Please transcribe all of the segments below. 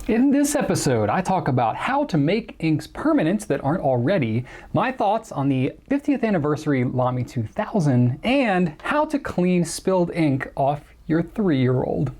In this episode, I talk about how to make inks permanent that aren't already, my thoughts on the 50th anniversary Lamy 2000, and how to clean spilled ink off your 3-year-old.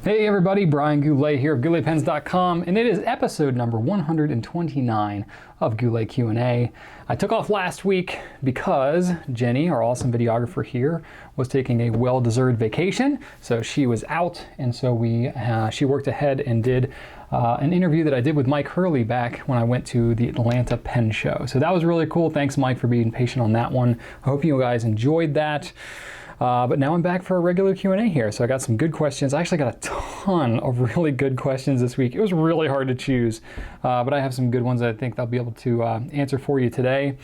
Hey everybody, Brian Goulet here of GouletPens.com, and it is episode number 129 of Goulet Q&A. I took off last week because Jenny, our awesome videographer here, was taking a well-deserved vacation, so she was out, and so she worked ahead and did an interview that I did with Myke Hurley back when I went to the Atlanta Pen Show. So that was really cool. Thanks, Myke, for being patient on that one. I hope you guys enjoyed that. But now I'm back for a regular Q&A here. So I got some good questions. I actually got a ton of really good questions this week. It was really hard to choose, but I have some good ones that I think I'll be able to answer for you today.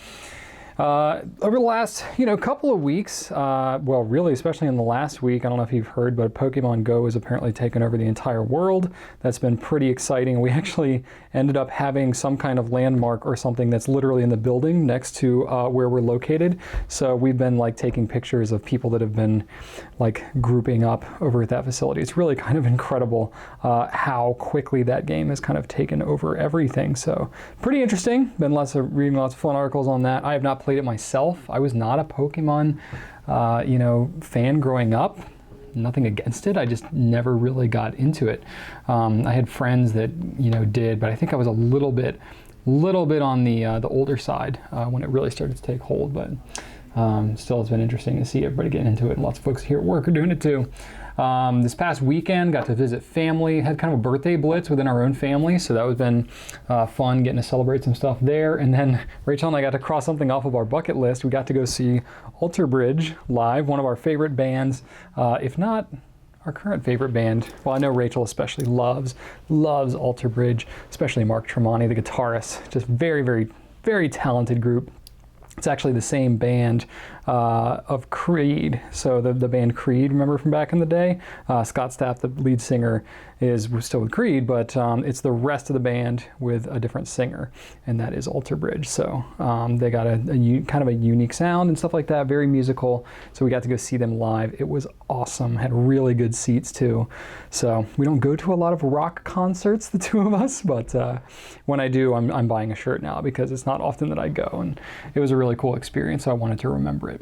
Over the last, couple of weeks, well, really, especially in the last week, I don't know if you've heard, but Pokemon Go has apparently taken over the entire world. That's been pretty exciting. We actually ended up having some kind of landmark or something that's literally in the building next to where we're located. So we've been taking pictures of people that have been grouping up over at that facility. It's really kind of incredible how quickly that game has kind of taken over everything. So pretty interesting. Been reading lots of fun articles on that. I have not played it myself. I was not a Pokemon, fan growing up. Nothing against it. I just never really got into it. I had friends that did, but I think I was a little bit on the older side when it really started to take hold. But still, it's been interesting to see everybody getting into it, and lots of folks here at work are doing it too. This past weekend, got to visit family, had kind of a birthday blitz within our own family, so that was been fun getting to celebrate some stuff there. And then Rachel and I got to cross something off of our bucket list. We got to go see Alter Bridge live, one of our favorite bands, if not our current favorite band. Well, I know Rachel especially loves Alter Bridge, especially Mark Tremonti, the guitarist. Just very, very, very talented group. It's actually the same band of Creed. So the band Creed, remember from back in the day? Scott Stapp, the lead singer, was still with Creed, but it's the rest of the band with a different singer, and that is Alter Bridge. So they got a kind of a unique sound and stuff like that, very musical. So we got to go see them live. It was awesome. Had really good seats too. So we don't go to a lot of rock concerts, the two of us, but when I do, I'm buying a shirt now because it's not often that I go, and it was a really cool experience, so I wanted to remember it.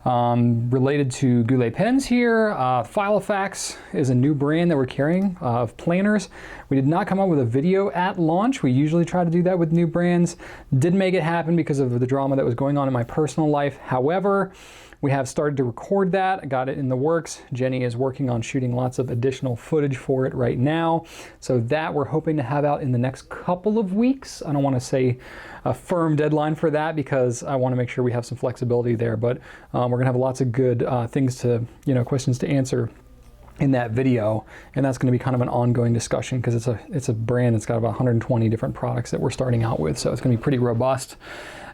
Related to Goulet pens here, Filofax is a new brand that we're carrying of planners. We did not come up with a video at launch. We usually try to do that with new brands. Didn't make it happen because of the drama that was going on in my personal life. However, we have started to record that. I got it in the works. Jenny is working on shooting lots of additional footage for it right now. So that we're hoping to have out in the next couple of weeks. I don't want to say a firm deadline for that because I want to make sure we have some flexibility there. But we're going to have lots of good things to, questions to answer in that video, and that's going to be kind of an ongoing discussion because it's a brand that's got about 120 different products that we're starting out with, so it's going to be pretty robust.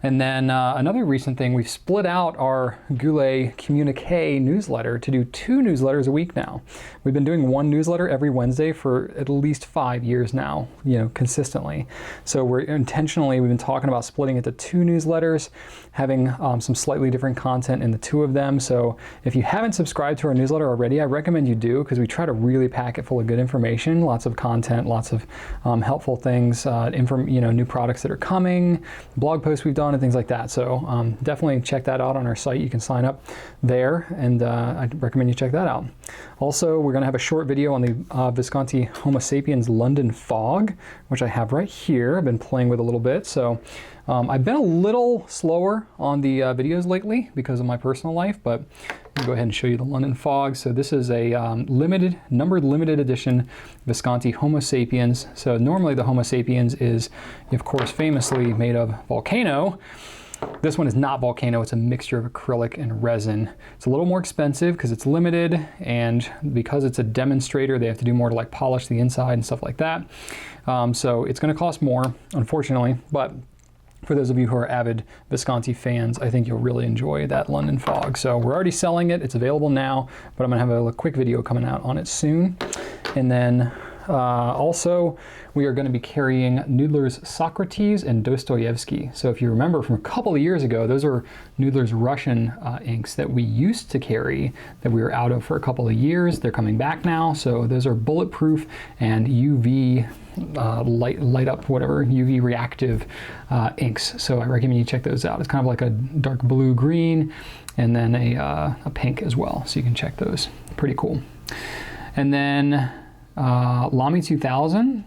And then another recent thing, we've split out our Goulet Communique newsletter to do 2 newsletters a week now. We've been doing 1 newsletter every Wednesday for at least 5 years now, consistently. So we've been talking about splitting it to 2 newsletters, having some slightly different content in the 2 of them. So if you haven't subscribed to our newsletter already, I recommend you do, because we try to really pack it full of good information, lots of content, lots of helpful things, new products that are coming, blog posts we've done, and things like that. So definitely check that out on our site. You can sign up there, and I recommend you check that out. Also, we're going to have a short video on the Visconti Homo Sapiens London Fog, which I have right here. I've been playing with a little bit. So I've been a little slower on the videos lately because of my personal life, but I'll go ahead and show you the London Fog. So this is a numbered limited edition Visconti Homo Sapiens. So normally the Homo Sapiens is, of course, famously made of volcano. This one is not volcano, it's a mixture of acrylic and resin. It's a little more expensive because it's limited, and because it's a demonstrator, they have to do more to polish the inside and stuff like that. So it's going to cost more, unfortunately, but For those of you who are avid Visconti fans, I think you'll really enjoy that London Fog. So we're already selling it. It's available now, but I'm going to have a quick video coming out on it soon. And then also, we are going to be carrying Noodler's Socrates and Dostoyevski. So if you remember from a couple of years ago, those are Noodler's Russian inks that we used to carry that we were out of for a couple of years. They're coming back now. So those are bulletproof and UV light up, whatever, UV reactive inks. So I recommend you check those out. It's kind of like a dark blue green and then a pink as well. So you can check those. Pretty cool. And then Lamy 2000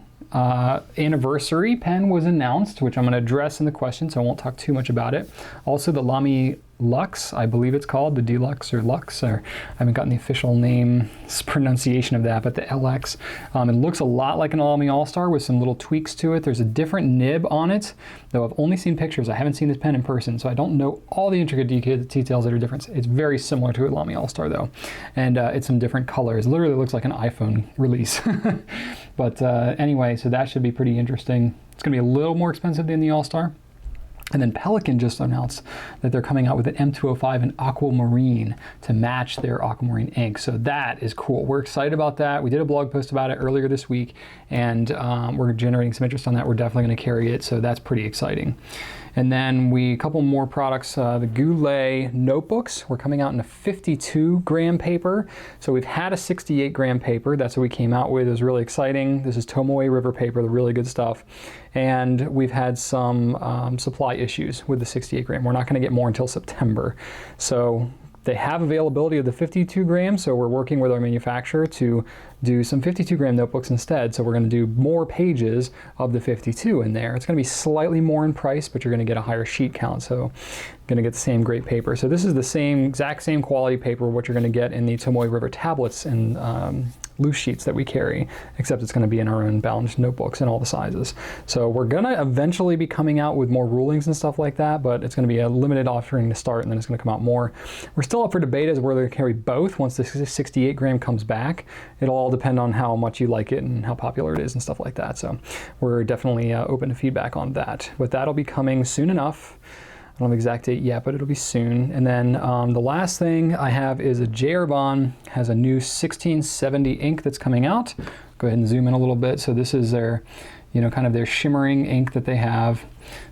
anniversary pen was announced, which I'm going to address in the question, so I won't talk too much about it. Also the Lamy LX, I believe it's called, the Deluxe or Lux, or I haven't gotten the official name pronunciation of that, but the LX. It looks a lot like an Lamy All-Star with some little tweaks to it. There's a different nib on it, though I've only seen pictures. I haven't seen this pen in person, so I don't know all the intricate details that are different. It's very similar to a Lamy All-Star though, and it's some different colors. Literally looks like an iPhone release. But anyway, so that should be pretty interesting. It's going to be a little more expensive than the All-Star. And then Pelikan just announced that they're coming out with an M205 and Aquamarine to match their Aquamarine ink. So that is cool. We're excited about that. We did a blog post about it earlier this week, and we're generating some interest on that. We're definitely going to carry it, so that's pretty exciting. And then a couple more products, the Goulet notebooks. We're coming out in a 52 gram paper. So we've had a 68 gram paper. That's what we came out with. It was really exciting. This is Tomoé River paper, the really good stuff. And we've had some supply issues with the 68 gram. We're not going to get more until September. So they have availability of the 52 grams, so we're working with our manufacturer to do some 52 gram notebooks instead. So we're going to do more pages of the 52 in there. It's going to be slightly more in price, but you're going to get a higher sheet count, so you're going to get the same great paper. So this is the exact same quality paper what you're going to get in the Tomoé River tablets and loose sheets that we carry, except it's going to be in our own balanced notebooks in all the sizes. So we're going to eventually be coming out with more rulings and stuff like that, but it's going to be a limited offering to start, and then it's going to come out more. We're still up for debate as whether to carry both once the 68 gram comes back. It'll all depend on how much you like it and how popular it is and stuff like that. So we're definitely open to feedback on that. But that'll be coming soon enough. I don't have an exact date yet, but it'll be soon. And then the last thing I have is a Herbin has a new 1670 ink that's coming out. Go ahead and zoom in a little bit. So this is their, kind of their shimmering ink that they have.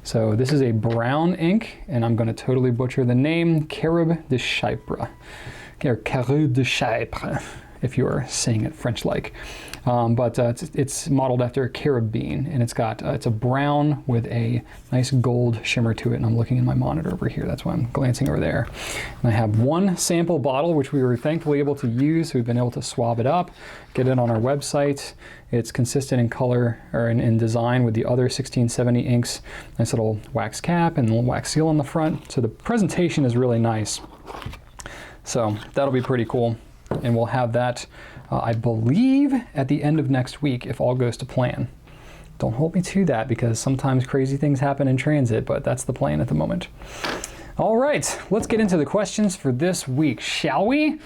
So this is a brown ink, and I'm going to totally butcher the name, Caroube de Chypre, or Caroube de Chypre, if you are saying it French-like. But it's modeled after a carabine, and it's a brown with a nice gold shimmer to it, and I'm looking in my monitor over here. That's why I'm glancing over there. And I have one sample bottle, which we were thankfully able to use. So we've been able to swab it up, get it on our website. It's consistent in color or in design with the other 1670 inks. Nice little wax cap and a little wax seal on the front. So the presentation is really nice. So that'll be pretty cool. And we'll have that, I believe, at the end of next week, if all goes to plan. Don't hold me to that, because sometimes crazy things happen in transit, but that's the plan at the moment. All right, let's get into the questions for this week, shall we?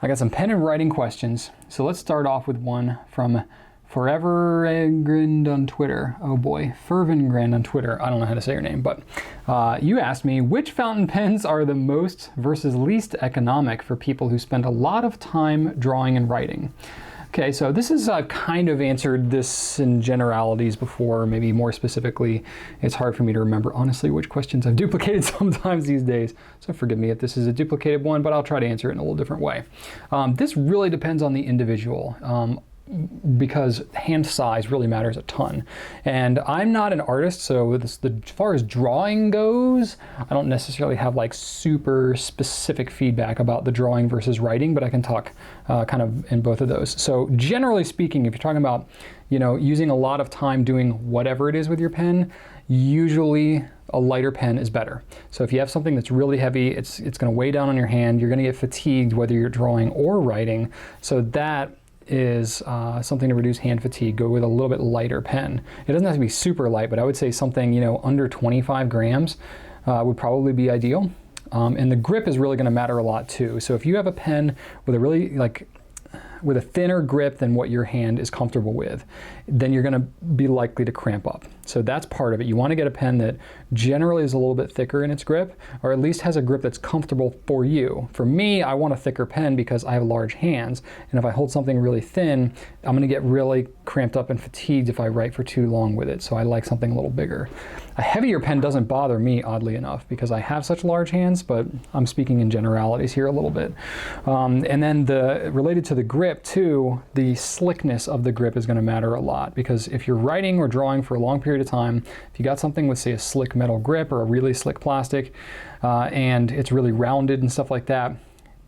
I got some pen and writing questions. So let's start off with one from Fervengrind on Twitter. Oh boy, Fervengrind on Twitter. I don't know how to say your name, but you asked me, which fountain pens are the most versus least economic for people who spend a lot of time drawing and writing? Okay, so this is kind of answered this in generalities before, maybe more specifically. It's hard for me to remember, honestly, which questions I've duplicated sometimes these days. So forgive me if this is a duplicated one, but I'll try to answer it in a little different way. This really depends on the individual. Because hand size really matters a ton. And I'm not an artist, so as far as drawing goes, I don't necessarily have like super specific feedback about the drawing versus writing, but I can talk kind of in both of those. So generally speaking, if you're talking about, using a lot of time doing whatever it is with your pen, usually a lighter pen is better. So if you have something that's really heavy, it's going to weigh down on your hand, you're going to get fatigued whether you're drawing or writing. So that is something to reduce hand fatigue. Go with a little bit lighter pen. It doesn't have to be super light, but I would say something under 25 grams would probably be ideal. And the grip is really going to matter a lot too. So if you have a pen with a really with a thinner grip than what your hand is comfortable with, then you're going to be likely to cramp up. So that's part of it. You want to get a pen that generally is a little bit thicker in its grip, or at least has a grip that's comfortable for you. For me, I want a thicker pen because I have large hands, and if I hold something really thin, I'm going to get really cramped up and fatigued if I write for too long with it. So I like something a little bigger. A heavier pen doesn't bother me, oddly enough, because I have such large hands, but I'm speaking in generalities here a little bit. And then related to the grip too, the slickness of the grip is going to matter a lot, because if you're writing or drawing for a long period of time, if you got something with, say, a slick metal grip or a really slick plastic, and it's really rounded and stuff like that,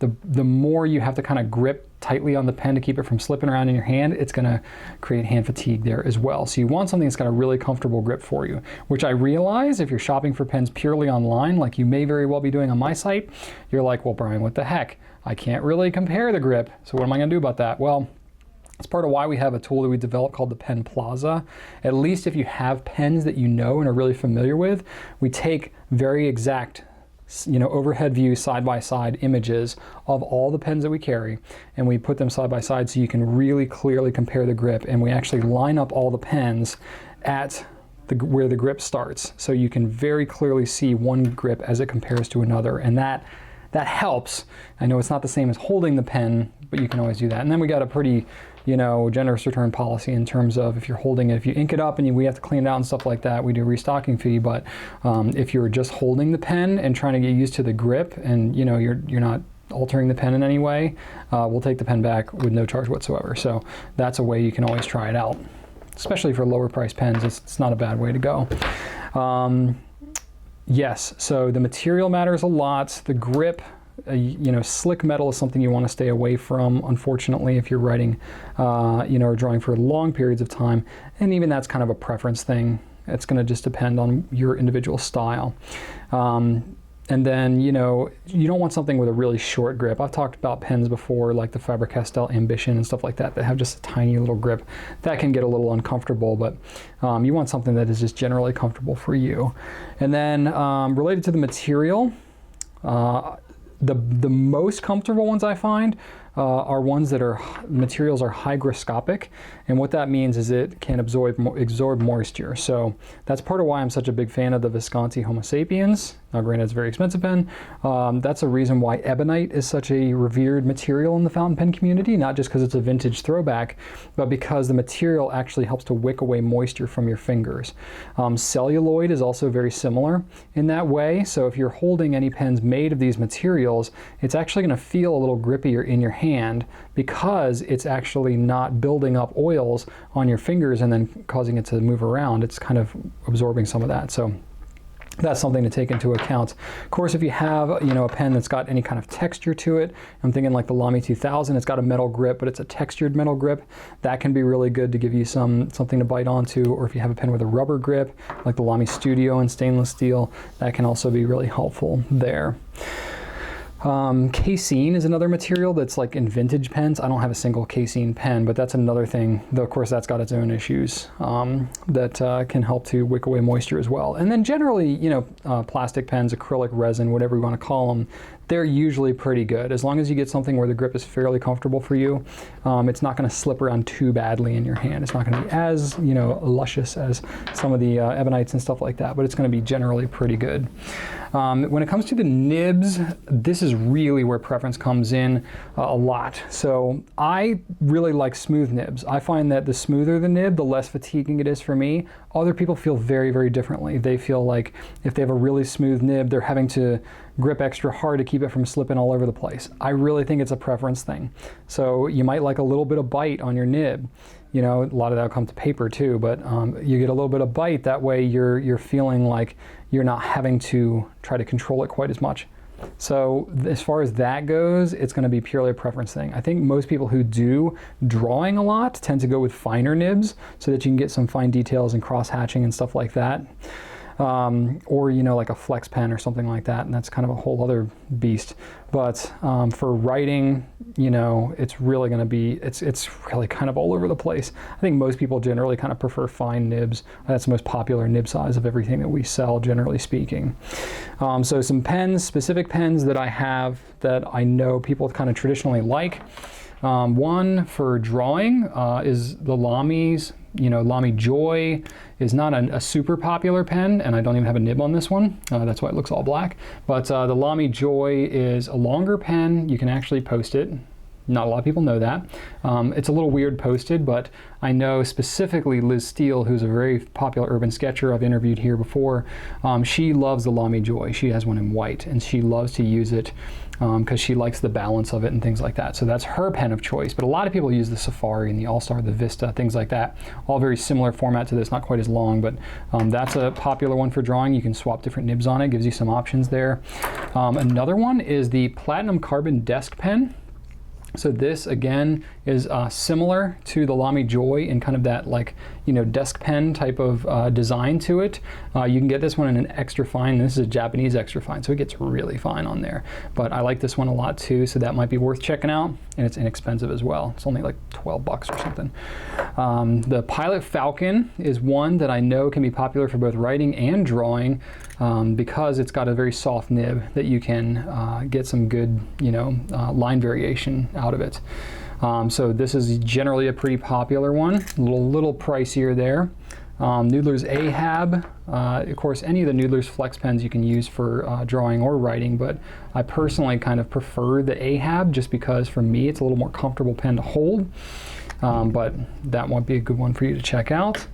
the more you have to kind of grip tightly on the pen to keep it from slipping around in your hand, it's going to create hand fatigue there as well. So you want something that's got a really comfortable grip for you, which I realize if you're shopping for pens purely online, like you may very well be doing on my site, you're like, well, Brian, what the heck? I can't really compare the grip. So what am I going to do about that? Well, it's part of why we have a tool that we developed called the Pen Plaza. At least if you have pens that you know and are really familiar with, we take very exact overhead view side-by-side images of all the pens that we carry, and we put them side by side so you can really clearly compare the grip, and we actually line up all the pens at where the grip starts, so you can very clearly see one grip as it compares to another, and that helps. I know it's not the same as holding the pen, but you can always do that. And then we got a pretty generous return policy in terms of if you're holding it, if you ink it up and we have to clean it out and stuff like that, we do a restocking fee. But if you're just holding the pen and trying to get used to the grip, and you're not altering the pen in any way, we'll take the pen back with no charge whatsoever. So that's a way you can always try it out, especially for lower priced pens. It's not a bad way to go. Yes, so the material matters a lot. The grip, slick metal is something you want to stay away from, unfortunately, if you're writing, or drawing for long periods of time. And even that's kind of a preference thing. It's going to just depend on your individual style. And then, you don't want something with a really short grip. I've talked about pens before, like the Faber-Castell Ambition and stuff like that, that have just a tiny little grip. That can get a little uncomfortable, but you want something that is just generally comfortable for you. And then related to the material, the most comfortable ones I find are ones that materials are hygroscopic, and what that means is it can absorb moisture. So that's part of why I'm such a big fan of the Visconti Homo Sapiens. Now granted, it's a very expensive pen. That's a reason why ebonite is such a revered material in the fountain pen community, not just because it's a vintage throwback, but because the material actually helps to wick away moisture from your fingers. Celluloid is also very similar in that way, so if you're holding any pens made of these materials, it's actually going to feel a little grippier in your hand because it's actually not building up oils on your fingers and then causing it to move around. It's kind of absorbing some of that. So that's something to take into account. Of course, if you have a pen that's got any kind of texture to it, I'm thinking like the Lamy 2000, it's got a metal grip, but it's a textured metal grip. That can be really good to give you something to bite onto. Or if you have a pen with a rubber grip, like the Lamy Studio in stainless steel, that can also be really helpful there. Casein is another material that's like in vintage pens. I don't have a single casein pen, but that's another thing, though of course that's got its own issues that can help to wick away moisture as well. And then generally, plastic pens, acrylic resin, whatever you want to call them, they're usually pretty good. As long as you get something where the grip is fairly comfortable for you, it's not going to slip around too badly in your hand. It's not going to be as, luscious as some of the ebonites and stuff like that, but it's going to be generally pretty good. When it comes to the nibs, this is really where preference comes in a lot. So I really like smooth nibs. I find that the smoother the nib, the less fatiguing it is for me. Other people feel very, very differently. They feel like if they have a really smooth nib, they're having to grip extra hard to keep it from slipping all over the place. I really think it's a preference thing. So you might like a little bit of bite on your nib. A lot of that will come to paper too, but you get a little bit of bite. That way you're feeling like you're not having to try to control it quite as much. So as far as that goes, it's going to be purely a preference thing. I think most people who do drawing a lot tend to go with finer nibs so that you can get some fine details and cross hatching and stuff like that. Or like a flex pen or something like that, and that's kind of a whole other beast. But for writing, it's really going to be, it's really kind of all over the place. I think most people generally kind of prefer fine nibs. That's the most popular nib size of everything that we sell, generally speaking. So some pens, specific pens that I have that I know people kind of traditionally like. One for drawing is the Lamy's. Lamy Joy is not a super popular pen, and I don't even have a nib on this one. That's why it looks all black. But the Lamy Joy is a longer pen. You can actually post it. Not a lot of people know that. It's a little weird posted, but I know specifically Liz Steele, who's a very popular urban sketcher I've interviewed here before. She loves the Lamy Joy. She has one in white, and she loves to use it because she likes the balance of it and things like that. So that's her pen of choice. But a lot of people use the Safari and the All-Star, the Vista, things like that. All very similar format to this, not quite as long, but that's a popular one for drawing. You can swap different nibs on it, gives you some options there. Another one is the Platinum Carbon Desk Pen. So this, again, is similar to the Lamy Joy in kind of that, like, desk pen type of design to it. You can get this one in an extra fine. This is a Japanese extra fine, so it gets really fine on there. But I like this one a lot too, so that might be worth checking out. And it's inexpensive as well. It's only like 12 bucks or something. The Pilot Falcon is one that I know can be popular for both writing and drawing because it's got a very soft nib that you can get some good, line variation out of it. So this is generally a pretty popular one, a little pricier there. Noodler's Ahab, of course any of the Noodler's flex pens you can use for drawing or writing, but I personally kind of prefer the Ahab just because for me it's a little more comfortable pen to hold, but that might be a good one for you to check out.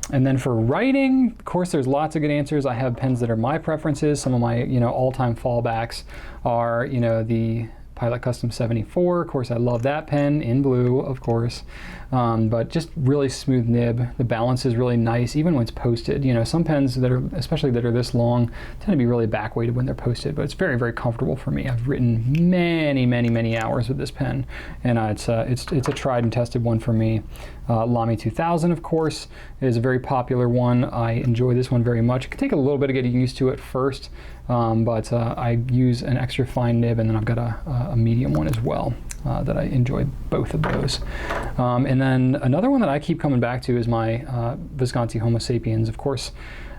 And then for writing, of course, there's lots of good answers. I have pens that are my preferences. Some of my, all-time fallbacks are, the Pilot Custom 74. Of course, I love that pen in blue, of course. But just really smooth nib. The balance is really nice, even when it's posted. Some pens that are, especially that are this long, tend to be really back weighted when they're posted, but it's very, very comfortable for me. I've written many, many, many hours with this pen, and it's a tried and tested one for me. Lamy 2000, of course, is a very popular one. I enjoy this one very much. It can take a little bit of getting used to it first, but I use an extra fine nib, and then I've got a medium one as well. That I enjoy both of those. And then another one that I keep coming back to is my Visconti Homo Sapiens. Of course,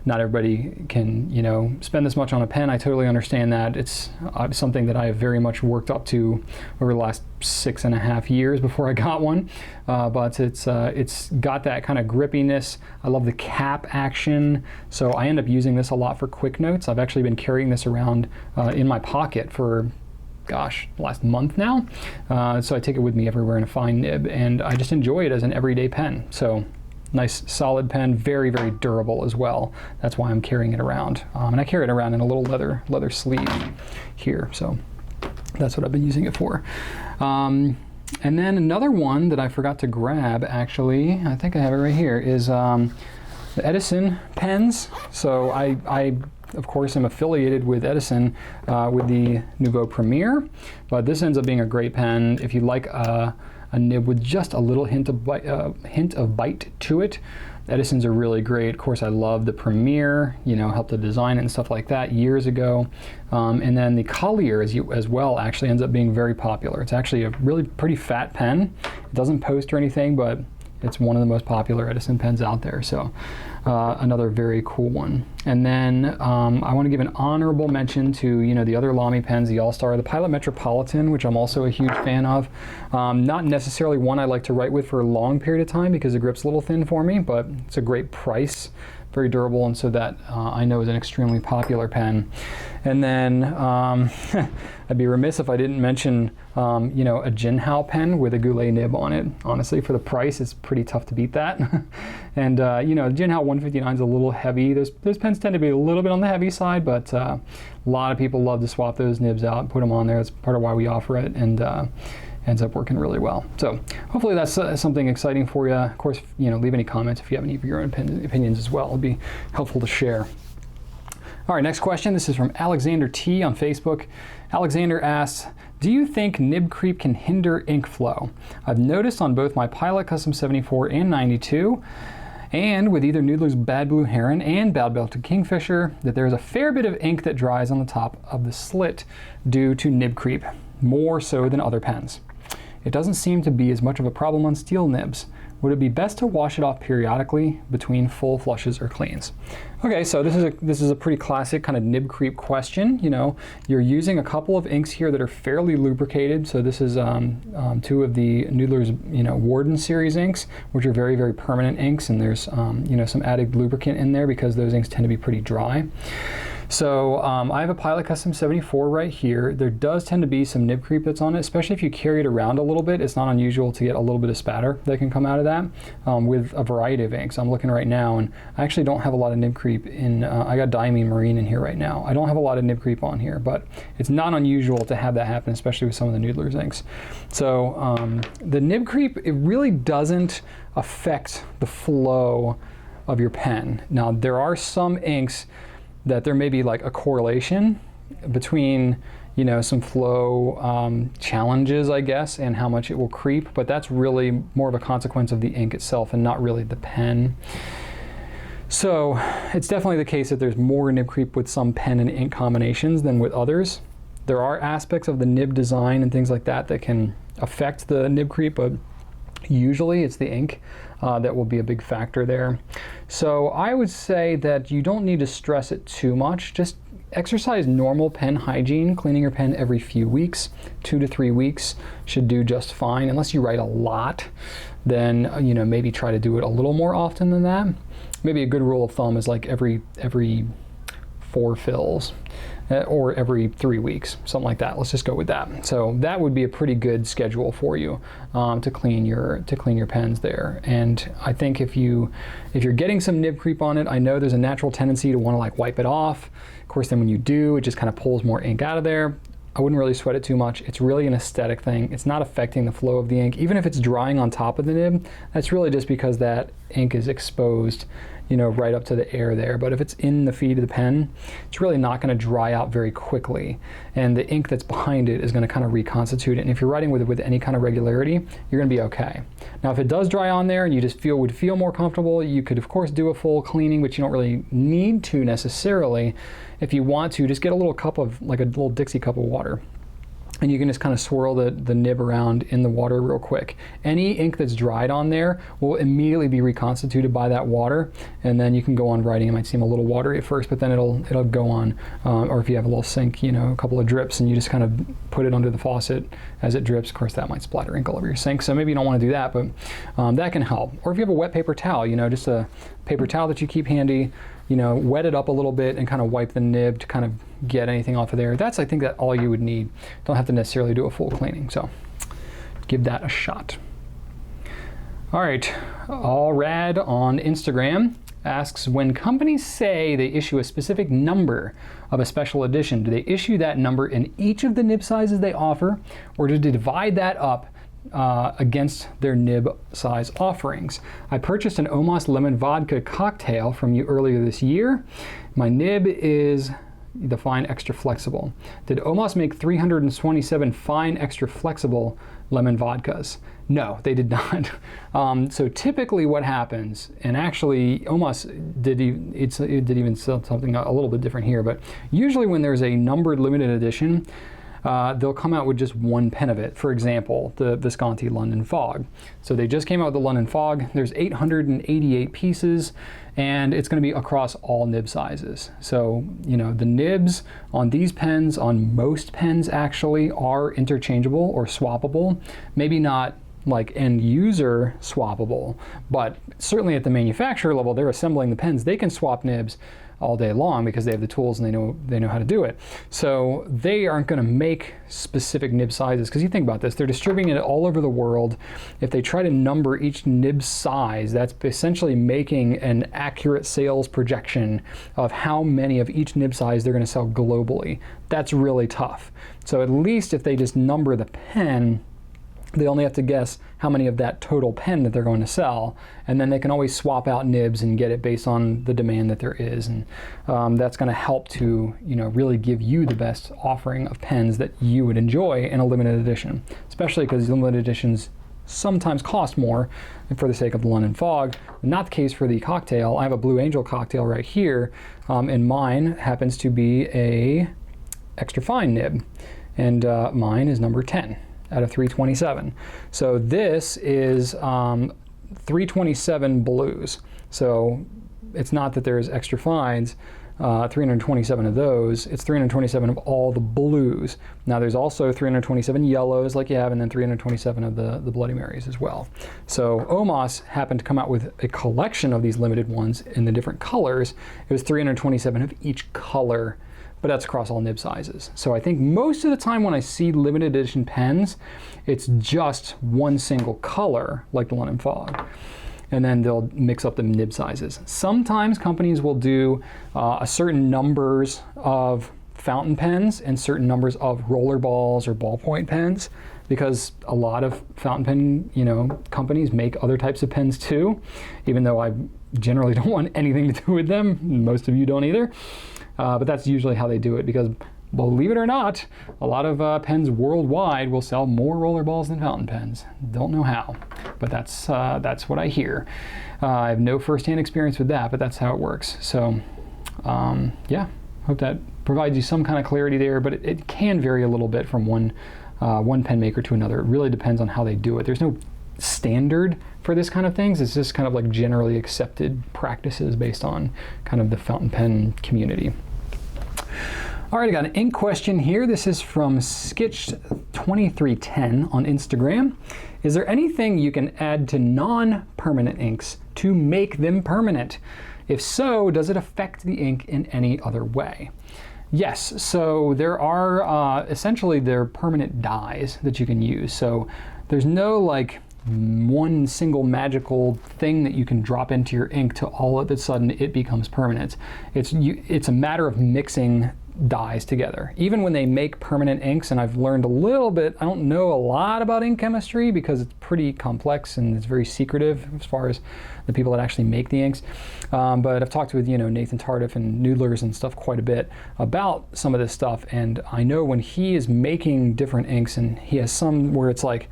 not everybody can, spend this much on a pen. I totally understand that. It's something that I have very much worked up to over the last 6.5 years before I got one. But it's got that kind of grippiness. I love the cap action. So I end up using this a lot for quick notes. I've actually been carrying this around in my pocket for gosh, the last month now. So I take it with me everywhere in a fine nib, and I just enjoy it as an everyday pen. So nice solid pen, very, very durable as well. That's why I'm carrying it around. And I carry it around in a little leather sleeve here. So that's what I've been using it for. And then another one that I forgot to grab, actually, I think I have it right here, is the Edison pens. So I of course, I'm affiliated with Edison with the Nouveau Premier, but this ends up being a great pen if you like a nib with just a little hint of bite to it. Edison's are really great. Of course, I love the Premier, helped to design it and stuff like that years ago. And then the Collier as well actually ends up being very popular. It's actually a really pretty fat pen. It doesn't post or anything, but it's one of the most popular Edison pens out there. So another very cool one. And then I want to give an honorable mention to the other Lamy pens, the All-Star, the Pilot Metropolitan, which I'm also a huge fan of. Not necessarily one I like to write with for a long period of time because the grip's a little thin for me, but it's a great price, very durable, and so that I know is an extremely popular pen. And then I'd be remiss if I didn't mention a Jinhao pen with a Goulet nib on it. Honestly, for the price, it's pretty tough to beat that. And Jinhao 159 is a little heavy. Those pens tend to be a little bit on the heavy side, but a lot of people love to swap those nibs out and put them on there. That's part of why we offer it, and ends up working really well. So hopefully that's something exciting for you. Of course, leave any comments if you have any of your own opinions as well. It'll be helpful to share. All right, next question. This is from Alexander T on Facebook. Alexander asks, do you think nib creep can hinder ink flow? I've noticed on both my Pilot Custom 74 and 92, and with either Noodler's Bad Blue Heron and Bad Belted Kingfisher, that there is a fair bit of ink that dries on the top of the slit due to nib creep, more so than other pens. It doesn't seem to be as much of a problem on steel nibs. Would it be best to wash it off periodically between full flushes or cleans? Okay, so this is a pretty classic kind of nib creep question. You know, you're using a couple of inks here that are fairly lubricated. So this is 2 of the Noodler's, you know, Warden series inks, which are very, very permanent inks, and there's you know, some added lubricant in there because those inks tend to be pretty dry. So I have a Pilot Custom 74 right here. There does tend to be some nib creep that's on it, especially if you carry it around a little bit. It's not unusual to get a little bit of spatter that can come out of that with a variety of inks. I'm looking right now, and I actually don't have a lot of nib creep in, I got Diamine Marine in here right now. I don't have a lot of nib creep on here, but it's not unusual to have that happen, especially with some of the Noodler's inks. So the nib creep, it really doesn't affect the flow of your pen. Now, there are some inks that there may be like a correlation between, you know, some flow challenges, I guess, and how much it will creep, but that's really more of a consequence of the ink itself and not really the pen. So it's definitely the case that there's more nib creep with some pen and ink combinations than with others. There are aspects of the nib design and things like that that can affect the nib creep, but usually it's the ink that will be a big factor there. So I would say that you don't need to stress it too much. Just exercise normal pen hygiene. Cleaning your pen every few weeks, 2 to 3 weeks, should do just fine. Unless you write a lot, then you know, maybe try to do it a little more often than that. Maybe a good rule of thumb is like every 4 fills. Or every 3 weeks, something like that. Let's just go with that. So that would be a pretty good schedule for you to clean your pens there. And I think if you're getting some nib creep on it, I know there's a natural tendency to want to like wipe it off. Of course, then when you do, it just kind of pulls more ink out of there. I wouldn't really sweat it too much. It's really an aesthetic thing. It's not affecting the flow of the ink. Even if it's drying on top of the nib, that's really just because that ink is exposed, you know, right up to the air there. But if it's in the feed of the pen, it's really not going to dry out very quickly. And the ink that's behind it is going to kind of reconstitute it. And if you're writing with any kind of regularity, you're going to be okay. Now, if it does dry on there and you just would feel more comfortable, you could, of course, do a full cleaning, but you don't really need to necessarily. If you want to, just get a little cup of, like a little Dixie cup of water. And you can just kind of swirl the nib around in the water real quick. Any ink that's dried on there will immediately be reconstituted by that water, and then you can go on writing. It might seem a little watery at first, but then it'll go on. Or if you have a little sink, you know, a couple of drips, and you just kind of put it under the faucet as it drips. Of course, that might splatter ink all over your sink, so maybe you don't want to do that, but that can help. Or if you have a wet paper towel, you know, just a paper towel that you keep handy, you know, wet it up a little bit and kind of wipe the nib to kind of get anything off of there. That's, I think, that all you would need. Don't have to necessarily do a full cleaning, so give that a shot. All right, awhrad on Instagram asks, when companies say they issue a specific number of a special edition, do they issue that number in each of the nib sizes they offer, or do they divide that up against their nib size offerings? I purchased an Omos lemon vodka cocktail from you earlier this year. My nib is the fine extra flexible. Did Omos make 327 fine extra flexible lemon vodkas? No, they did not. So typically what happens, and actually Omos did even sell something a little bit different here, but usually when there's a numbered limited edition, they'll come out with just one pen of it. For example, the Visconti London Fog. So they just came out with the London Fog. There's 888 pieces, and it's going to be across all nib sizes. So, you know, the nibs on these pens, on most pens actually, are interchangeable or swappable. Maybe not like end user swappable, but certainly at the manufacturer level, they're assembling the pens. They can swap nibs all day long because they have the tools and they know how to do it. So they aren't going to make specific nib sizes, because you think about this, they're distributing it all over the world. If they try to number each nib size, that's essentially making an accurate sales projection of how many of each nib size they're going to sell globally. That's really tough. So at least if they just number the pen, they only have to guess how many of that total pen that they're going to sell, and then they can always swap out nibs and get it based on the demand that there is, and that's going to help to, you know, really give you the best offering of pens that you would enjoy in a limited edition, especially because limited editions sometimes cost more for the sake of the London Fog. Not the case for the cocktail. I have a Blue Angel cocktail right here, and mine happens to be a extra fine nib, and mine is number 10. out of 327. So this is 327 blues. So it's not that there's extra fines, 327 of those, it's 327 of all the blues. Now there's also 327 yellows like you have, and then 327 of the Bloody Marys as well. So Omos happened to come out with a collection of these limited ones in the different colors. It was 327 of each color, but that's across all nib sizes. So I think most of the time when I see limited edition pens, it's just one single color, like the London Fog. And then they'll mix up the nib sizes. Sometimes companies will do a certain numbers of fountain pens and certain numbers of roller balls or ballpoint pens, because a lot of fountain pen, companies make other types of pens too, even though I generally don't want anything to do with them. Most of you don't either. But that's usually how they do it, because believe it or not, a lot of pens worldwide will sell more roller balls than fountain pens. Don't know how, but that's what I hear. I have no firsthand experience with that, but that's how it works. So yeah, hope that provides you some kind of clarity there, but it can vary a little bit from one pen maker to another. It really depends on how they do it. There's no standard for this kind of things. It's just kind of like generally accepted practices based on kind of the fountain pen community. All right, I got an ink question here. This is from Skitch2310 on Instagram. Is there anything you can add to non-permanent inks to make them permanent? If so, does it affect the ink in any other way? Yes, so there are essentially they're permanent dyes that you can use. So there's no like one single magical thing that you can drop into your ink to all of a sudden it becomes permanent. It's a matter of mixing dyes together. Even when they make permanent inks, and I've learned a little bit, I don't know a lot about ink chemistry because it's pretty complex and it's very secretive as far as the people that actually make the inks. But I've talked with Nathan Tardif and Noodlers and stuff quite a bit about some of this stuff, and I know when he is making different inks, and he has some where it's like,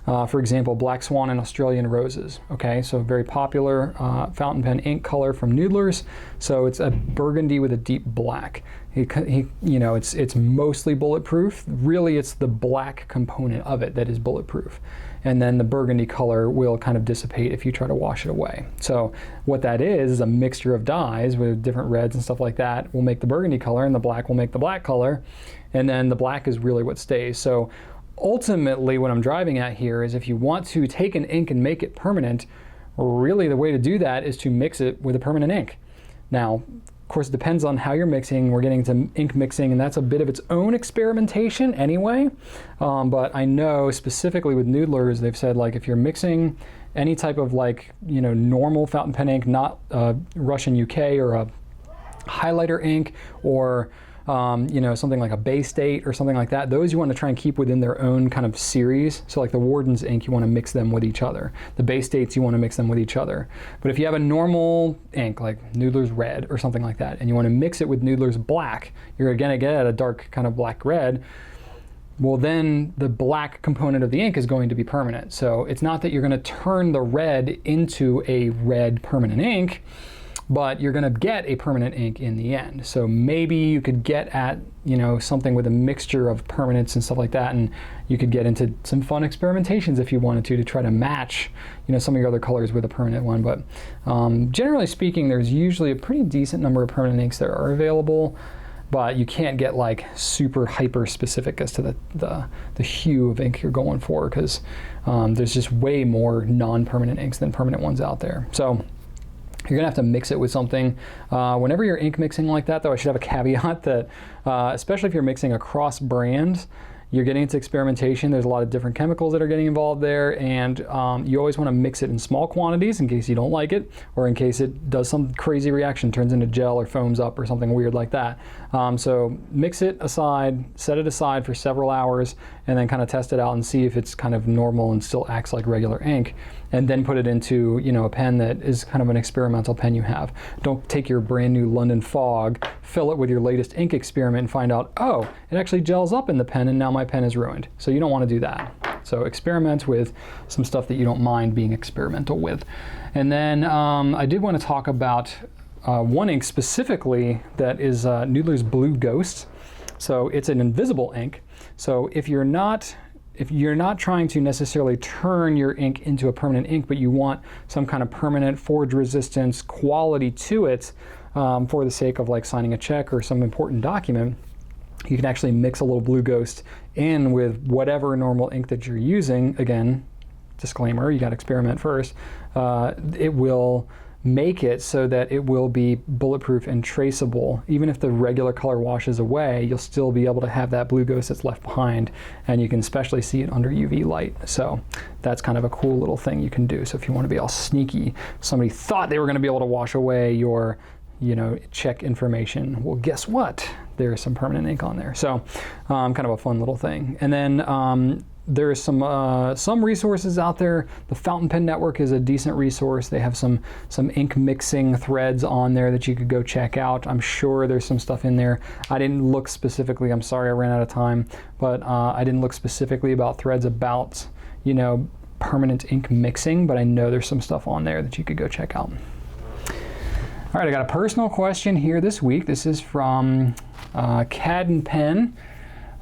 for example, Black Swan and Australian Roses. Okay, so very popular fountain pen ink color from Noodlers. So it's a burgundy with a deep black. It's mostly bulletproof. Really, it's the black component of it that is bulletproof. And then the burgundy color will kind of dissipate if you try to wash it away. So what that is a mixture of dyes with different reds and stuff like that will make the burgundy color, and the black will make the black color. And then the black is really what stays. So ultimately, what I'm driving at here is if you want to take an ink and make it permanent, really the way to do that is to mix it with a permanent ink. Now, of course, it depends on how you're mixing. We're getting to ink mixing, and that's a bit of its own experimentation anyway. But I know specifically with Noodlers, they've said like if you're mixing any type of normal fountain pen ink, not Russian UK or a highlighter ink or something like a Bay State or something like that, those you want to try and keep within their own kind of series. So like the Warden's ink, you want to mix them with each other. The Bay States, you want to mix them with each other. But if you have a normal ink like Noodler's Red or something like that, and you want to mix it with Noodler's Black, you're going to get a dark kind of black red. Well, then the black component of the ink is going to be permanent. So it's not that you're going to turn the red into a red permanent ink, but you're going to get a permanent ink in the end. So maybe you could get at something with a mixture of permanents and stuff like that, and you could get into some fun experimentations if you wanted to try to match some of your other colors with a permanent one. But generally speaking, there's usually a pretty decent number of permanent inks that are available, but you can't get like super hyper specific as to the hue of ink you're going for, because there's just way more non-permanent inks than permanent ones out there. So you're gonna have to mix it with something. Whenever you're ink mixing like that, though, I should have a caveat that, especially if you're mixing across brands, you're getting into experimentation. There's a lot of different chemicals that are getting involved there, and you always want to mix it in small quantities in case you don't like it, or in case it does some crazy reaction, turns into gel or foams up or something weird like that. So mix it aside, set it aside for several hours, and then kind of test it out and see if it's kind of normal and still acts like regular ink, and then put it into a pen that is kind of an experimental pen you have. Don't take your brand new London Fog, fill it with your latest ink experiment, and find out, oh, it actually gels up in the pen and now my pen is ruined. So you don't want to do that. So experiment with some stuff that you don't mind being experimental with. And then I did want to talk about one ink specifically that is Noodler's Blue Ghost. So it's an invisible ink. So if you're not if you're not trying to necessarily turn your ink into a permanent ink, but you want some kind of permanent forge resistance quality to it, for the sake of like signing a check or some important document, you can actually mix a little Blue Ghost in with whatever normal ink that you're using. Again, disclaimer, you got to experiment first. It will make it so that it will be bulletproof and traceable. Even if the regular color washes away, you'll still be able to have that Blue Ghost that's left behind, and you can especially see it under UV light. So that's kind of a cool little thing you can do. So if you want to be all sneaky, somebody thought they were going to be able to wash away your, you know, check information. Well, guess what? There's some permanent ink on there. So kind of a fun little thing. And then there's some resources out there. The Fountain Pen Network is a decent resource. They have some ink mixing threads on there that you could go check out. I'm sure there's some stuff in there. I didn't look specifically, I'm sorry I ran out of time, but I didn't look specifically about threads about, you know, permanent ink mixing, but I know there's some stuff on there that you could go check out. All right, I got a personal question here this week. This is from Cad and Pen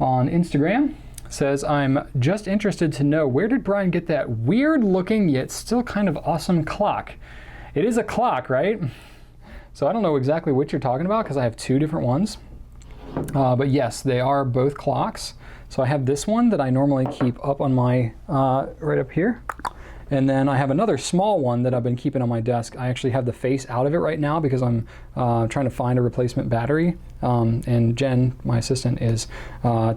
on Instagram. Says, I'm just interested to know, where did Brian get that weird looking yet still kind of awesome clock? It is a clock, right? So I don't know exactly what you're talking about because I have two different ones. But yes, they are both clocks. So I have this one that I normally keep up on my, right up here. And then I have another small one that I've been keeping on my desk. I actually have the face out of it right now because I'm trying to find a replacement battery. And Jen, my assistant, is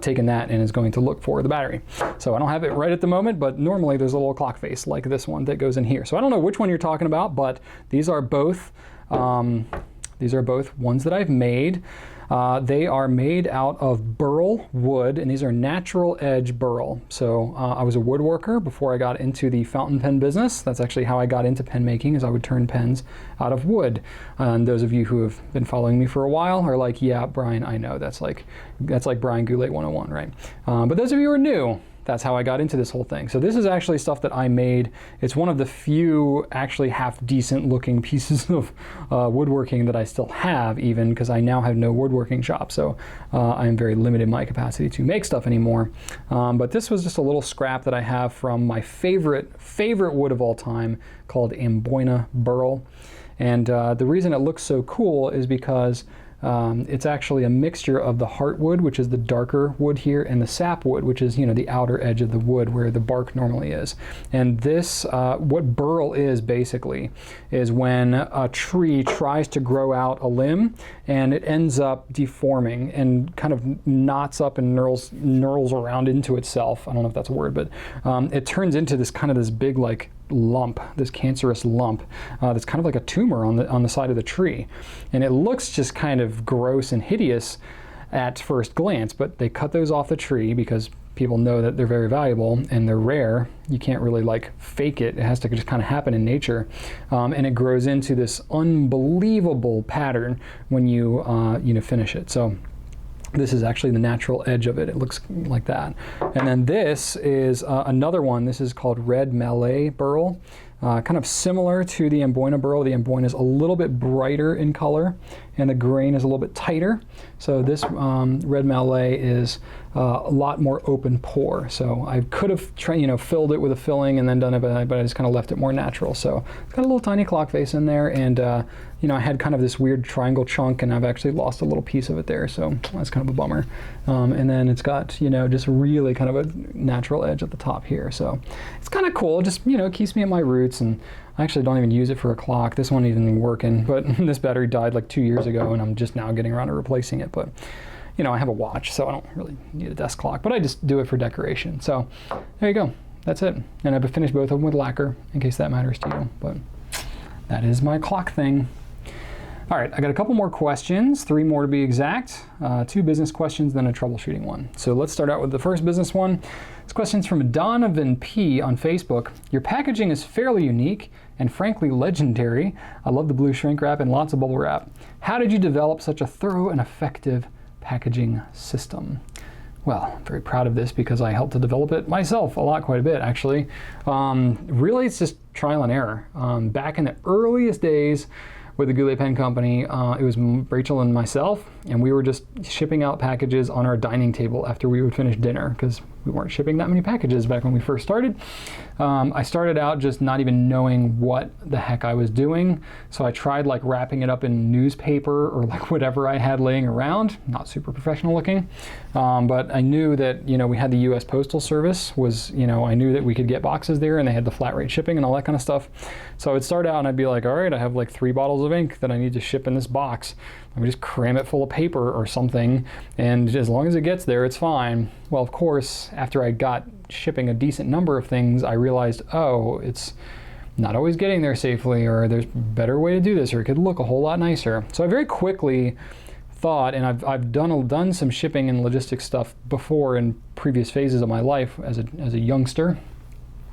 taking that and is going to look for the battery. So I don't have it right at the moment, but normally there's a little clock face like this one that goes in here. So I don't know which one you're talking about, but these are both ones that I've made. They are made out of burl wood, and these are natural edge burl. So I was a woodworker before I got into the fountain pen business. That's actually how I got into pen making, is I would turn pens out of wood. And those of you who have been following me for a while are like, yeah, Brian, I know. That's like Brian Goulet 101, right? But those of you who are new, that's how I got into this whole thing. So this is actually stuff that I made. It's one of the few actually half decent looking pieces of woodworking that I still have, even because I now have no woodworking shop. So I am very limited in my capacity to make stuff anymore. But this was just a little scrap that I have from my favorite wood of all time called Amboina burl. And the reason it looks so cool is because it's actually a mixture of the heartwood, which is the darker wood here, and the sapwood, which is, you know, the outer edge of the wood where the bark normally is. And this, what burl is basically, is when a tree tries to grow out a limb and it ends up deforming and kind of knots up and knurls around into itself. I don't know if that's a word, but it turns into this kind of this big like lump, this cancerous lump that's kind of like a tumor on the side of the tree. And it looks just kind of gross and hideous at first glance, but they cut those off the tree because people know that they're very valuable and they're rare. You can't really like fake it. It has to just kind of happen in nature. And it grows into this unbelievable pattern when you finish it. So this is actually the natural edge of it. It looks like that. And then this is another one. This is called Red Malay burl. Kind of similar to the Amboina burl. The Amboina is a little bit brighter in color and the grain is a little bit tighter. So this Red Malay is a lot more open pore. So I could have filled it with a filling and then done it, but I just kind of left it more natural. So it's got a little tiny clock face in there, and I had kind of this weird triangle chunk, and I've actually lost a little piece of it there. So that's kind of a bummer. And then it's got just really kind of a natural edge at the top here. So it's kind of cool. It just keeps me at my roots, and I actually don't even use it for a clock. This one isn't even working, but this battery died like 2 years ago, and I'm just now getting around to replacing it. But I have a watch, so I don't really need a desk clock, but I just do it for decoration. So there you go. That's it. And I've finished both of them with lacquer, in case that matters to you. But that is my clock thing. All right, I got a couple more questions, 3 more to be exact. 2 business questions, then a troubleshooting one. So let's start out with the first business one. This question's from Donovan P on Facebook. Your packaging is fairly unique and frankly legendary. I love the blue shrink wrap and lots of bubble wrap. How did you develop such a thorough and effective packaging system? Well, I'm very proud of this because I helped to develop it myself quite a bit actually. Really, it's just trial and error. Back in the earliest days with the Goulet Pen Company, it was Rachel and myself, and we were just shipping out packages on our dining table after we would finish dinner, because we weren't shipping that many packages back when we first started. I started out just not even knowing what the heck I was doing. So I tried like wrapping it up in newspaper or like whatever I had laying around, not super professional looking. But I knew that, you know, we had the US Postal Service was, you know, I knew that we could get boxes there and they had the flat rate shipping and all that kind of stuff. So I would start out and I'd be like, all right, I have like 3 bottles of ink that I need to ship in this box. Let me just cram it full of paper or something, and as long as it gets there, it's fine. Well, of course, after I got shipping a decent number of things, I realized, oh, it's not always getting there safely, or there's a better way to do this, or it could look a whole lot nicer. So I very quickly thought, and I've done some shipping and logistics stuff before in previous phases of my life as a youngster,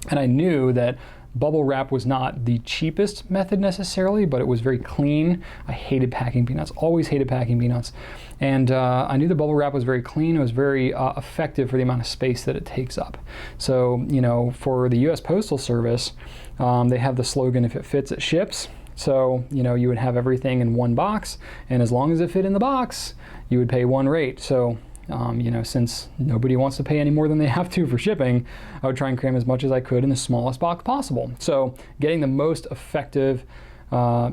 and I knew that bubble wrap was not the cheapest method necessarily, but it was very clean. I hated packing peanuts, always hated packing peanuts. And I knew the bubble wrap was very clean. It was very effective for the amount of space that it takes up. So, you know, for the US Postal Service, they have the slogan, if it fits, it ships. So, you know, you would have everything in one box, and as long as it fit in the box, you would pay one rate. So, you know, since nobody wants to pay any more than they have to for shipping, I would try and cram as much as I could in the smallest box possible. So getting the most effective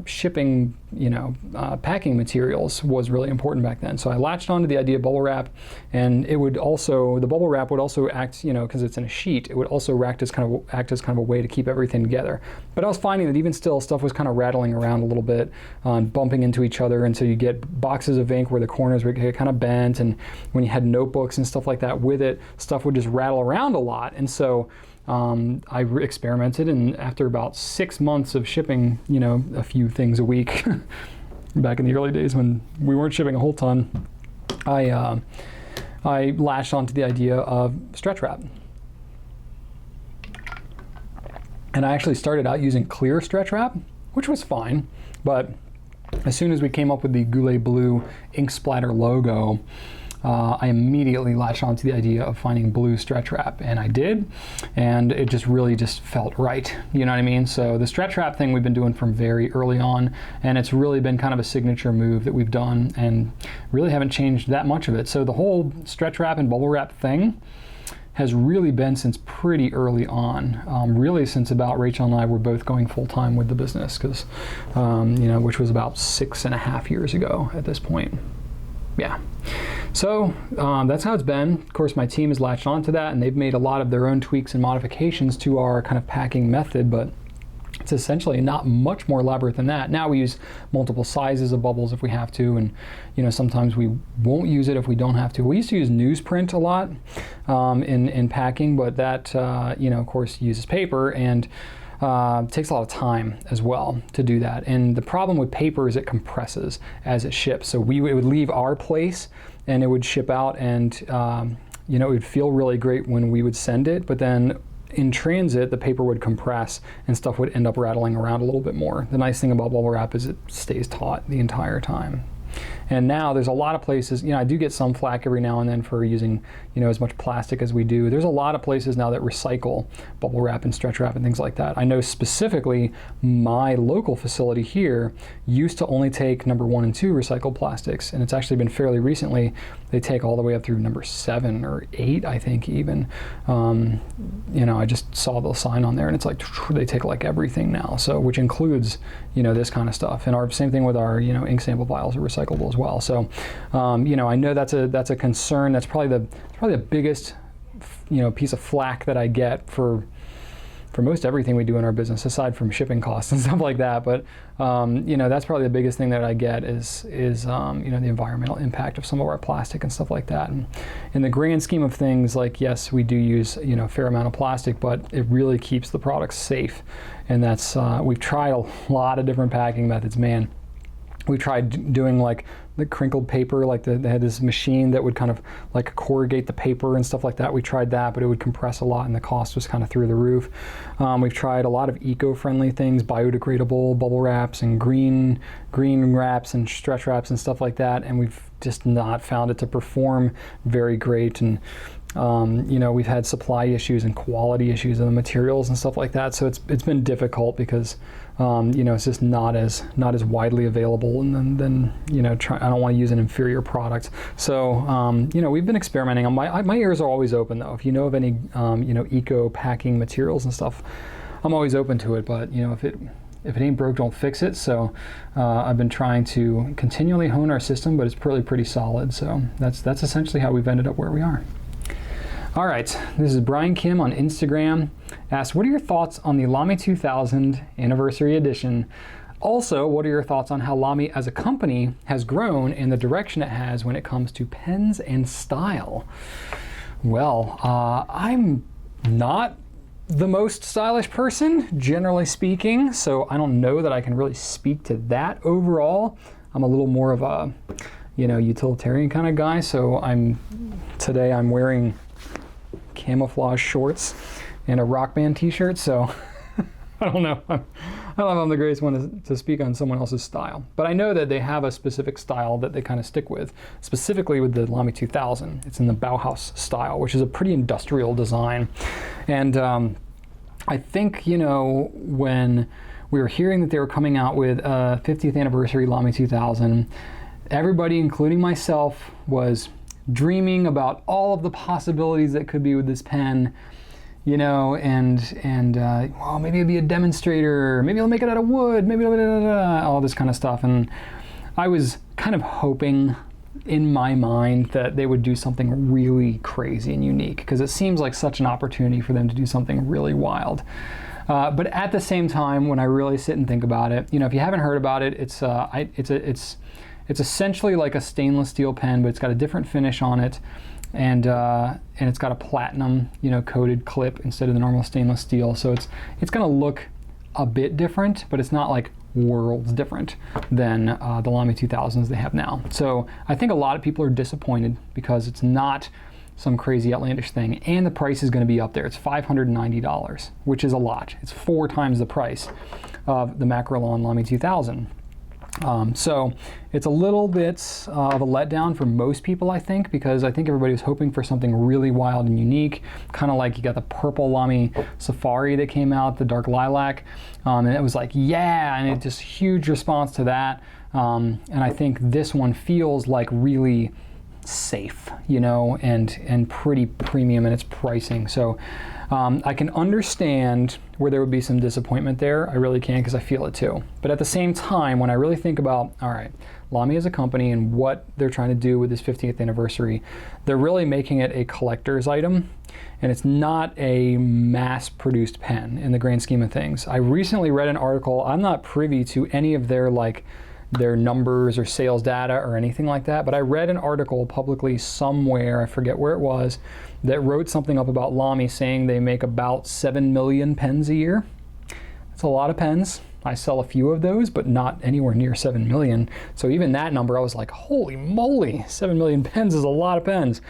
shipping, you know, packing materials was really important back then. So I latched onto the idea of bubble wrap, and it would also, the bubble wrap would also act, you know, because it's in a sheet, it would also act as kind of a way to keep everything together. But I was finding that even still, stuff was kind of rattling around a little bit, bumping into each other, and so you get boxes of ink where the corners would get kind of bent, and when you had notebooks and stuff like that with it, stuff would just rattle around a lot. And so I experimented, and after about 6 months of shipping, you know, a few things a week, back in the early days when we weren't shipping a whole ton, I latched onto the idea of stretch wrap. And I actually started out using clear stretch wrap, which was fine, but as soon as we came up with the Goulet blue ink splatter logo, I immediately latched onto the idea of finding blue stretch wrap, and I did, and it just really just felt right, you know what I mean? So the stretch wrap thing we've been doing from very early on, and it's really been kind of a signature move that we've done, and really haven't changed that much of it. So the whole stretch wrap and bubble wrap thing has really been since pretty early on, really since about Rachel and I were both going full-time with the business, because you know, which was about 6.5 years ago at this point. Yeah. So that's how it's been. Of course, my team has latched onto that, and they've made a lot of their own tweaks and modifications to our kind of packing method, but it's essentially not much more elaborate than that. Now we use multiple sizes of bubbles if we have to, and you know, sometimes we won't use it if we don't have to. We used to use newsprint a lot in packing, but that you know, of course, uses paper, and takes a lot of time as well to do that. And the problem with paper is it compresses as it ships. So it would leave our place and it would ship out, and you know, it would feel really great when we would send it, but then in transit the paper would compress and stuff would end up rattling around a little bit more. The nice thing about bubble wrap is it stays taut the entire time. And now there's a lot of places, you know, I do get some flack every now and then for using, you know, as much plastic as we do. There's a lot of places now that recycle bubble wrap and stretch wrap and things like that. I know specifically my local facility here used to only take number 1 and 2 recycled plastics, and it's actually been fairly recently they take all the way up through number 7 or 8, I think even. You know, I just saw the sign on there, and it's like they take like everything now, so which includes, you know, this kind of stuff. And our same thing with our, you know, ink sample vials are recyclable as well. So, you know, I know that's a concern. That's probably the biggest, you know, piece of flack that I get for most everything we do in our business, aside from shipping costs and stuff like that. But you know, that's probably the biggest thing that I get is you know, the environmental impact of some of our plastic and stuff like that. And in the grand scheme of things, like, yes, we do use, you know, a fair amount of plastic, but it really keeps the products safe. And that's we've tried a lot of different packing methods, man. We tried doing like the crinkled paper, like they had this machine that would kind of like corrugate the paper and stuff like that. We tried that, but it would compress a lot and the cost was kind of through the roof. We've tried a lot of eco-friendly things, biodegradable bubble wraps and green wraps and stretch wraps and stuff like that, and we've just not found it to perform very great. And We've had supply issues and quality issues of the materials and stuff like that. So it's been difficult because it's just not as widely available, and then I don't want to use an inferior product. So we've been experimenting. My ears are always open though. If you know of any eco packing materials and stuff, I'm always open to it. But if it ain't broke, don't fix it. So I've been trying to continually hone our system, but it's pretty solid. So that's essentially how we've ended up where we are. All right, this is briiankiim on Instagram. Asked, what are your thoughts on the Lamy 2000 Anniversary Edition? Also, what are your thoughts on how Lamy as a company has grown and the direction it has when it comes to pens and style? Well, I'm not the most stylish person, generally speaking, so I don't know that I can really speak to that overall. I'm a little more of a, utilitarian kind of guy, so today I'm wearing camouflage shorts and a Rock Band t-shirt, so I don't know. I don't know if I'm the greatest one to speak on someone else's style, but I know that they have a specific style that they kind of stick with, specifically with the Lamy 2000. It's in the Bauhaus style, which is a pretty industrial design. And I think, when we were hearing that they were coming out with a 50th anniversary Lamy 2000, everybody, including myself, was dreaming about all of the possibilities that could be with this pen, well, maybe it'll be a demonstrator, maybe it'll make it out of wood, maybe all this kind of stuff. And I was kind of hoping in my mind that they would do something really crazy and unique, because it seems like such an opportunity for them to do something really wild. But at the same time, when I really sit and think about it, if you haven't heard about it, it's essentially like a stainless steel pen, but it's got a different finish on it, and it's got a platinum, coated clip instead of the normal stainless steel. So it's going to look a bit different, but it's not like worlds different than the Lamy 2000s they have now. So I think a lot of people are disappointed because it's not some crazy outlandish thing, and the price is going to be up there. It's $590, which is a lot. It's 4 times the price of the Makrolon Lamy 2000. So it's a little bit of a letdown for most people, I think, because I think everybody was hoping for something really wild and unique, kind of like you got the purple Lamy Safari that came out, the dark lilac, and it was like, yeah, and it just huge response to that. And I think this one feels like really safe, and pretty premium in its pricing. So I can understand where there would be some disappointment there. I really can, because I feel it too. But at the same time, when I really think about, all right, Lamy as a company and what they're trying to do with this 50th anniversary, they're really making it a collector's item, and it's not a mass-produced pen in the grand scheme of things. I recently read an article. I'm not privy to any of their numbers or sales data or anything like that, but I read an article publicly somewhere, I forget where it was, that wrote something up about Lamy saying they make about 7 million pens a year. That's a lot of pens. I sell a few of those, but not anywhere near 7 million. So even that number, I was like, holy moly, 7 million pens is a lot of pens.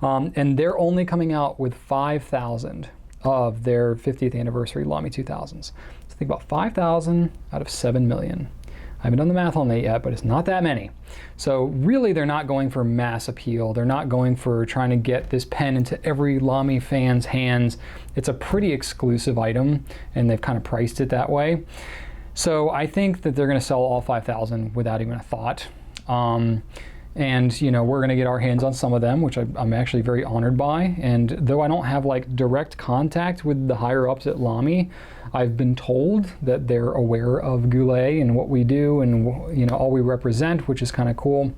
And they're only coming out with 5,000 of their 50th anniversary Lamy 2000s. So think about 5,000 out of 7 million. I haven't done the math on that yet, but it's not that many. So really, they're not going for mass appeal. They're not going for trying to get this pen into every Lamy fan's hands. It's a pretty exclusive item, and they've kind of priced it that way. So I think that they're going to sell all 5,000 without even a thought. And we're going to get our hands on some of them, which I'm actually very honored by. And though I don't have direct contact with the higher ups at Lamy, I've been told that they're aware of Goulet and what we do and all we represent, which is kind of cool.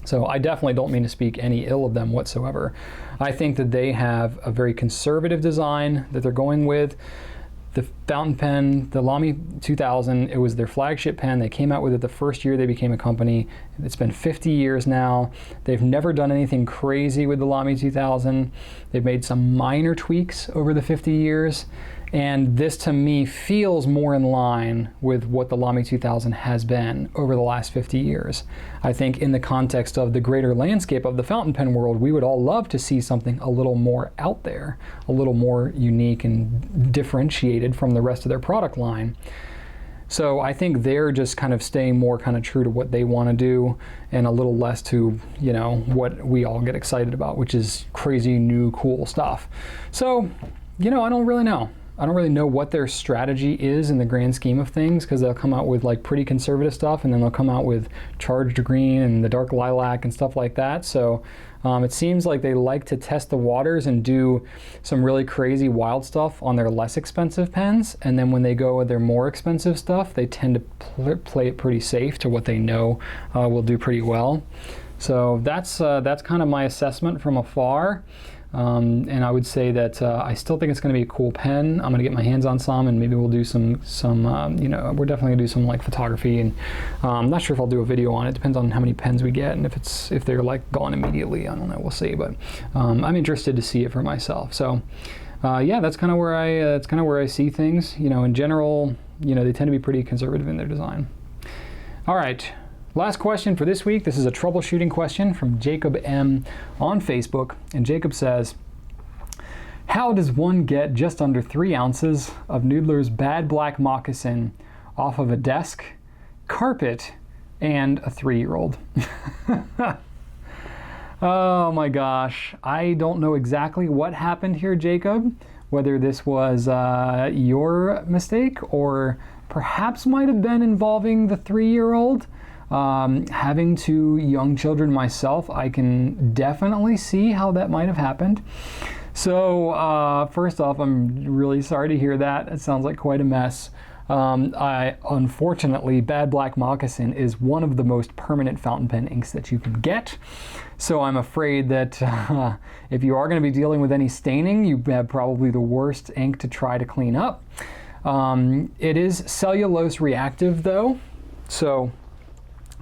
So I definitely don't mean to speak any ill of them whatsoever. I think that they have a very conservative design that they're going with. The fountain pen, the Lamy 2000, it was their flagship pen. They came out with it the first year they became a company. It's been 50 years now. They've never done anything crazy with the Lamy 2000. They've made some minor tweaks over the 50 years. And this, to me, feels more in line with what the Lamy 2000 has been over the last 50 years. I think in the context of the greater landscape of the fountain pen world, we would all love to see something a little more out there, a little more unique and differentiated from the rest of their product line. So I think they're just kind of staying more kind of true to what they want to do and a little less to, you know, what we all get excited about, which is crazy new cool stuff. So, you know, I don't really know. I don't really know what their strategy is in the grand scheme of things, because they'll come out with like pretty conservative stuff, and then they'll come out with charged green and the dark lilac and stuff like that. So it seems like they like to test the waters and do some really crazy wild stuff on their less expensive pens, and then when they go with their more expensive stuff, they tend to play it pretty safe to what they know will do pretty well. So that's kind of my assessment from afar. And I would say that I still think it's going to be a cool pen. I'm going to get my hands on some, and maybe we'll do some you know, we're definitely going to do some like photography, and I'm not sure if I'll do a video on it. Depends on how many pens we get, and if they're like gone immediately. I don't know, we'll see, but I'm interested to see it for myself. So yeah, that's kind of where I see things. You know, in general, you know, they tend to be pretty conservative in their design. All right. Last question for this week. This is a troubleshooting question from Jacob M. on Facebook. And Jacob says, how does one get just under 3 ounces of Noodler's bad black moccasin off of a desk, carpet, and a 3-year-old? Oh my gosh. I don't know exactly what happened here, Jacob. Whether this was your mistake or perhaps might have been involving the 3-year-old. Having 2 young children myself, I can definitely see how that might have happened. So first off, I'm really sorry to hear that. It sounds like quite a mess. Unfortunately, bad black moccasin is one of the most permanent fountain pen inks that you can get. So I'm afraid that if you are going to be dealing with any staining, you have probably the worst ink to try to clean up. It is cellulose reactive though, so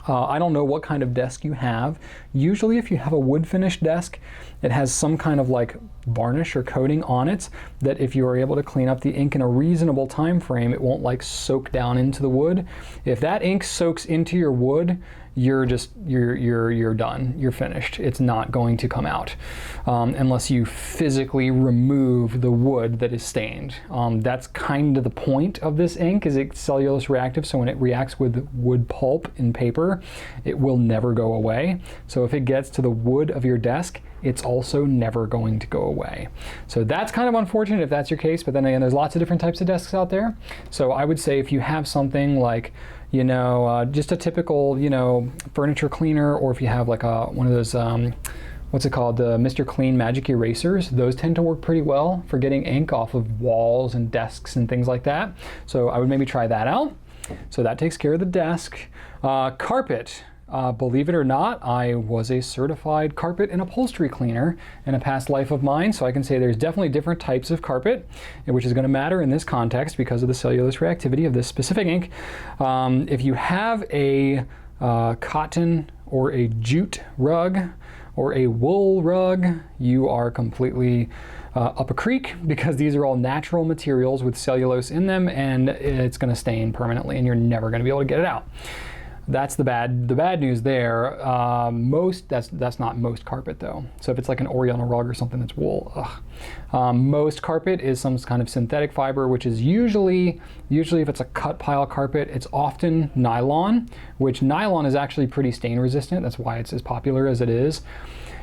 I don't know what kind of desk you have. Usually if you have a wood finish desk, it has some kind of like varnish or coating on it that if you are able to clean up the ink in a reasonable time frame, it won't like soak down into the wood. If that ink soaks into your wood, you're done. You're finished. It's not going to come out unless you physically remove the wood that is stained. That's kind of the point of this ink, is it's cellulose reactive, so when it reacts with wood pulp in paper, it will never go away. So if it gets to the wood of your desk, it's also never going to go away. So that's kind of unfortunate if that's your case, but then again, there's lots of different types of desks out there. So I would say if you have something like, you know, just a typical, you know, furniture cleaner, or if you have like one of those, what's it called, the Mr. Clean magic erasers, those tend to work pretty well for getting ink off of walls and desks and things like that. So I would maybe try that out. So that takes care of the desk. Carpet. Believe it or not, I was a certified carpet and upholstery cleaner in a past life of mine, so I can say there's definitely different types of carpet, which is going to matter in this context because of the cellulose reactivity of this specific ink. If you have a cotton or a jute rug or a wool rug, you are completely up a creek, because these are all natural materials with cellulose in them, and it's going to stain permanently and you're never going to be able to get it out. That's the bad news there. That's not most carpet though. So if it's like an Oriental rug or something that's wool, most carpet is some kind of synthetic fiber, which is usually if it's a cut pile carpet, it's often nylon, which nylon is actually pretty stain resistant. That's why it's as popular as it is.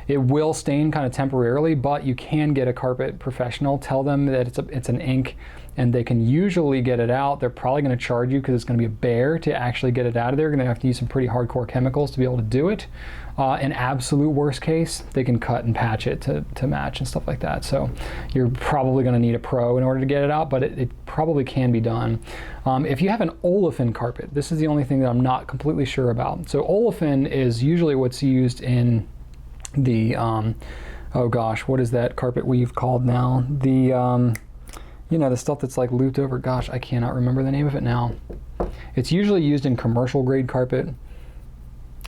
It will stain kind of temporarily, but you can get a carpet professional. Tell them that it's an ink, and they can usually get it out. They're probably going to charge you because it's going to be a bear to actually get it out of there. You're going to have to use some pretty hardcore chemicals to be able to do it. In absolute worst case, they can cut and patch it to match and stuff like that. So you're probably going to need a pro in order to get it out, but it probably can be done. If you have an olefin carpet, this is the only thing that I'm not completely sure about. So olefin is usually what's used in the, oh gosh, what is that carpet weave called now? The, you know, the stuff that's like looped over, gosh, I cannot remember the name of it now. It's usually used in commercial grade carpet.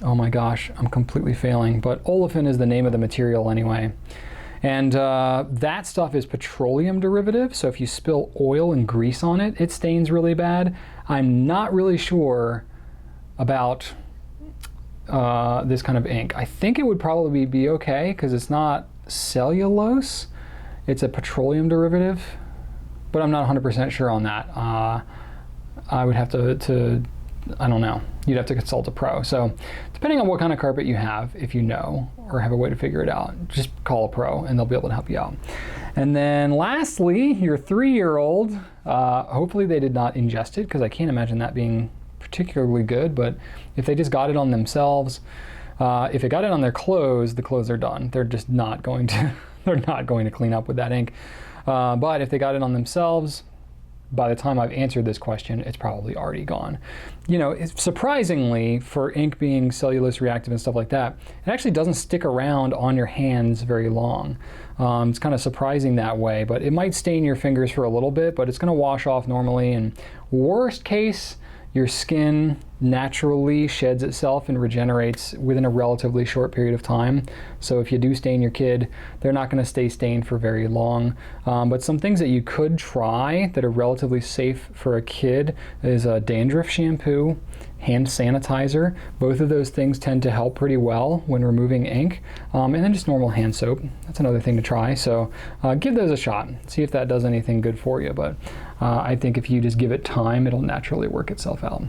Oh my gosh, I'm completely failing, but olefin is the name of the material anyway. And that stuff is petroleum derivative, so if you spill oil and grease on it, it stains really bad. I'm not really sure about this kind of ink. I think it would probably be okay because it's not cellulose, it's a petroleum derivative, but I'm not 100% sure on that. I would have to I don't know, you'd have to consult a pro. So depending on what kind of carpet you have, if you know or have a way to figure it out, just call a pro and they'll be able to help you out. And then lastly, your 3-year-old, hopefully they did not ingest it, because I can't imagine that being particularly good, but if they just got it on themselves, if it got it on their clothes, the clothes are done. They're just not going to, they're not going to clean up with that ink. But if they got it on themselves, by the time I've answered this question, it's probably already gone. You know, surprisingly, for ink being cellulose reactive and stuff like that, it actually doesn't stick around on your hands very long. It's kind of surprising that way, but it might stain your fingers for a little bit, but it's going to wash off normally. And worst case, your skin naturally sheds itself and regenerates within a relatively short period of time. So if you do stain your kid, they're not going to stay stained for very long. But some things that you could try that are relatively safe for a kid is a dandruff shampoo, hand sanitizer. Both of those things tend to help pretty well when removing ink. And then just normal hand soap. That's another thing to try. So give those a shot. See if that does anything good for you. But I think if you just give it time, it'll naturally work itself out.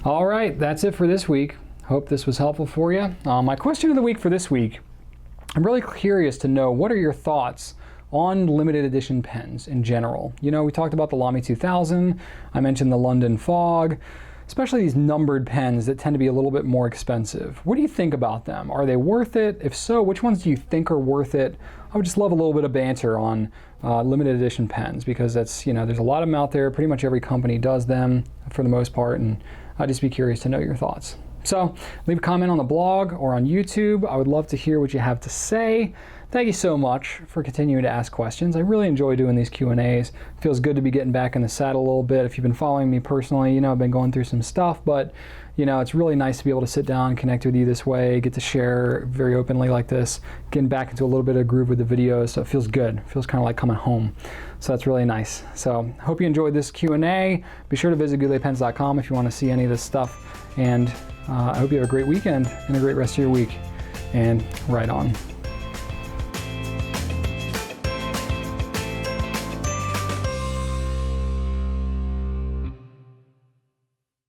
All right, that's it for this week. Hope this was helpful for you. My question of the week for this week, I'm really curious to know, what are your thoughts on limited edition pens in general? You know, we talked about the Lamy 2000, I mentioned the London Fog, especially these numbered pens that tend to be a little bit more expensive. What do you think about them? Are they worth it? If so, which ones do you think are worth it? I would just love a little bit of banter on limited edition pens, because that's, you know, there's a lot of them out there. Pretty much every company does them for the most part, and I'd just be curious to know your thoughts. So leave a comment on the blog or on YouTube. I would love to hear what you have to say. Thank you so much for continuing to ask questions. I really enjoy doing these Q&As. It feels good to be getting back in the saddle a little bit. If you've been following me personally, you know I've been going through some stuff, but you know, it's really nice to be able to sit down and connect with you this way, get to share very openly like this, getting back into a little bit of groove with the videos, so it feels good. It feels kind of like coming home. So that's really nice. So hope you enjoyed this Q&A. Be sure to visit gouletpens.com if you want to see any of this stuff. And I hope you have a great weekend and a great rest of your week. And right on.